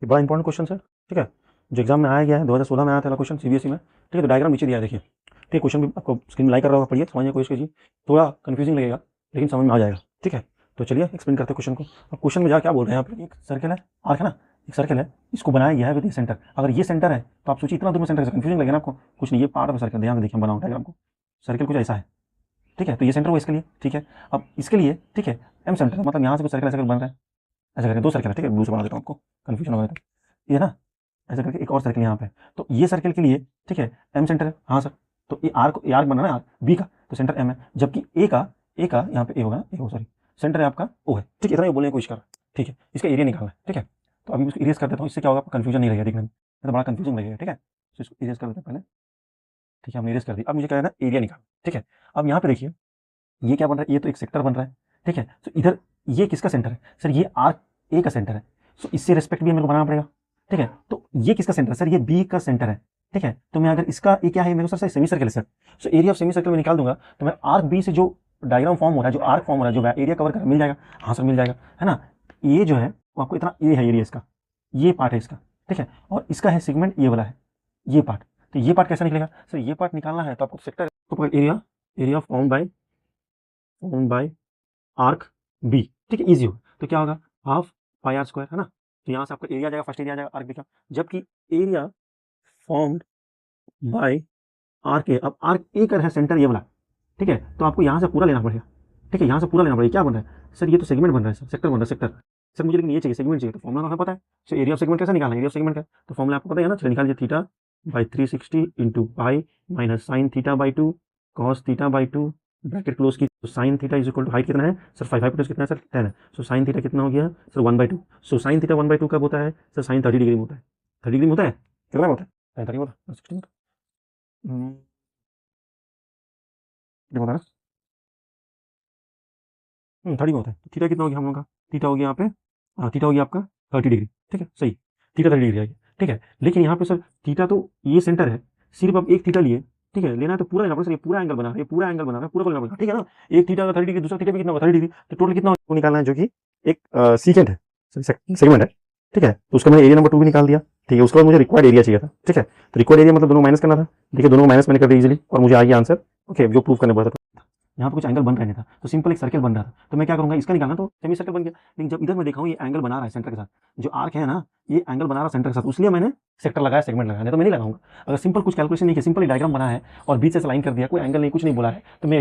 ये बड़ा important question है, ठीक है, जो एग्जाम में आया गया है, 2016 में आया था क्वेश्चन सीबीएसई में, ठीक है। तो डायग्राम नीचे दिया है, देखिए, ठीक है। क्वेश्चन भी आपको स्क्रीन में लाइक कर रहा होगा, पढ़िए, समझने की कोशिश कीजिए। थोड़ा कंफ्यूजिंग लगेगा लेकिन समझ में आ जाएगा, ठीक है। तो चलिए एक्सप्लेन करते हैं क्वेश्चन को। अब क्वेश्चन में क्या बोल रहे हैं, यहाँ पे एक सर्कल है, आर्क है ना, एक सर्कल है, इसको बनाया गया है विद सेंटर। अगर ये सेंटर है तो आप सोचिए इतना दूर में सेंटर से कंफ्यूजन लगेगा ना आपको। कुछ नहीं, ये पार्ट ऑफ सर्कल, ध्यान से देखिए, बनाओ डायग्राम को। सर्कल कुछ ऐसा है, ठीक है। तो ये सेंटर हुआ इसके लिए, ठीक है। अब इसके लिए, ठीक है, एम सेंटर मतलब यहाँ से कुछ सर्कल ऐसा बन रहा है, ऐसा करके दो सर्कल है, ठीक है। दूसरा बना देता हूँ आपको, कंफ्यूजन हो गया तो ये ना, ऐसा करके एक और सर्कल यहाँ पे। तो ये सर्कल के लिए, ठीक है, एम सेंटर है, हाँ सर। तो ये आर्क बना ना आर्क बी का, तो सेंटर एम है, जबकि ए का यहाँ पे ए होगा ना, ए हो, सॉरी, सेंटर है आपका ओ है, ठीक है। इतना ये बोलने की कोशिश कर, ठीक है। इसका एरिया निकालना है, ठीक है। तो अभी उसको इरेज कर देता हूँ, इससे क्या होगा, कंफ्यूजन नहीं रहेगा देखने में, तो बड़ा कंफ्यूजन लगेगा, ठीक है। तो इसको इरेज कर देते हैं पहले, ठीक है, हमने इरेज कर दिया। अब मुझे क्या है ना, एरिया निकालना, ठीक है। अब यहाँ पे देखिए, ये क्या बन रहा है, ये तो एक सेक्टर बन रहा है, ठीक है। तो इधर ये किसका सेंटर है सर, ये आर्क ए का सेंटर है, सो इससे रिस्पेक्ट भी मेरे को बनाना पड़ेगा, ठीक है। तो ये किसका सेंटर है सर, ये बी का सेंटर है, ठीक है। तो मैं अगर इसका ये क्या है मेरे को सर सेमी सर्कल है sir, so area of semi circle में निकाल दूंगा, तो मैं आर्क बी से जो डायग्राम फॉर्म हो रहा है, जो आर्क फॉर्म हो रहा है, जो एरिया कवर कर मिल जाएगा, हाँ सर मिल जाएगा, है ना। ये जो है वो आपको इतना, ये है एरिया इसका, ये पार्ट है इसका, ठीक है। और इसका है सेगमेंट ये वाला है, ये पार्ट। तो ये पार्ट कैसा निकलेगा सर, ये पार्ट निकालना है तो आपको सेक्टर तो area, area form by arc B, ठीक है, इजी हो। तो क्या होगा, हाफ पाई आर स्क्वायर, है ना। तो यहाँ से आपका एरिया आ जाएगा, फर्स्ट एरिया आ जाएगा आर्क बी का, जबकि area formed by arc A, अब आर्क ए का है सेंटर ये वाला, ठीक है। तो आपको यहाँ से पूरा लेना पड़ेगा, ठीक है, यहाँ से पूरा लेना पड़ेगा। क्या बन रहा है सर, ये तो सेगमेंट बन रहा है सर, सेक्टर बन रहा है, सेक्टर सर मुझे, लेकिन ये चाहिए सेगमेंट चाहिए, तो फॉर्मुला तो हमें पता है। सो एरिया ऑफ सेगमेंट कैसे निकालना है, एरिया ऑफ सेगमेंट का तो फॉर्मुला आपको पता है ना, चलिए निकालिए, theta by 360 into pi minus sine theta by 2 cos theta by 2 bracket close की। तो sine theta is equal to height कितना है सर, 5 कितना है सर, 10 है। सो साइन थीटा कितना हो गया सर, 1/2। सो साइन थीटा 1/2 कब होता है सर, साइन 30 डिग्री में होता है, 30 डिग्री में होता है, कितना होता है, साइन 30 होता है, 60 होता है, 30 में होता है। तो थीटा कितना हो गया हम लोग का, थीटा हो गया यहाँ पे, थीटा हो गया आपका 30 डिग्री, ठीक है, सही, थीटा 30 डिग्री आएगी, ठीक है। लेकिन यहाँ पे सर थीटा तो ये सेंटर है, सिर्फ आप एक थीटा लिए, ठीक है, लेना है तो पूरा लेना पड़ेगा सर, ये पूरा एंगल बना है, ये पूरा एंगल बना है, पूरा को लेना पड़ेगा, ठीक है ना। एक थीटा का 30 डिग्री, दूसरा थीटा भी कितना होगा 30 डिग्री, तो टोटल कितना होगा निकालना है, जो कि एक सीकेंट है, सेगमेंट है, ठीक है। तो उसका मैंने एरिया नंबर 2 भी निकाल दिया, ठीक है। उसके बाद मुझे रिक्वायर्ड एरिया चाहिए था, ठीक है। तो रिक्वायर्ड एरिया मतलब दोनों माइनस करना था, देखिए दोनों माइनस मैंने कर दिया इजीली, और मुझे आ गया आंसर, ओके, जो प्रूव करने पड़ा था। यहाँ पे कुछ एंगल बन रहा नहीं था, तो सिंपल एक सर्कल बन रहा था, तो मैं क्या करूंगा, इसका निकालना, तो सेमी सर्कल बन गया। लेकिन जब इधर मैं देखा हूँ ये एंगल बना रहा है सेंटर के साथ, जो आर्क है ना, ये एंगल बना रहा है सेंटर के साथ, इसलिए मैंने सेक्टर लगाया, सेगमेंट लगाया, नहीं तो मैं नहीं लगाऊंगा। अगर सिंपल कुछ कैलकुलेशन नहीं किया, सिंपल डायग्राम बना है और बीच से लाइन कर दिया, कोई एंगल नहीं, कुछ नहीं बोला है, तो मैं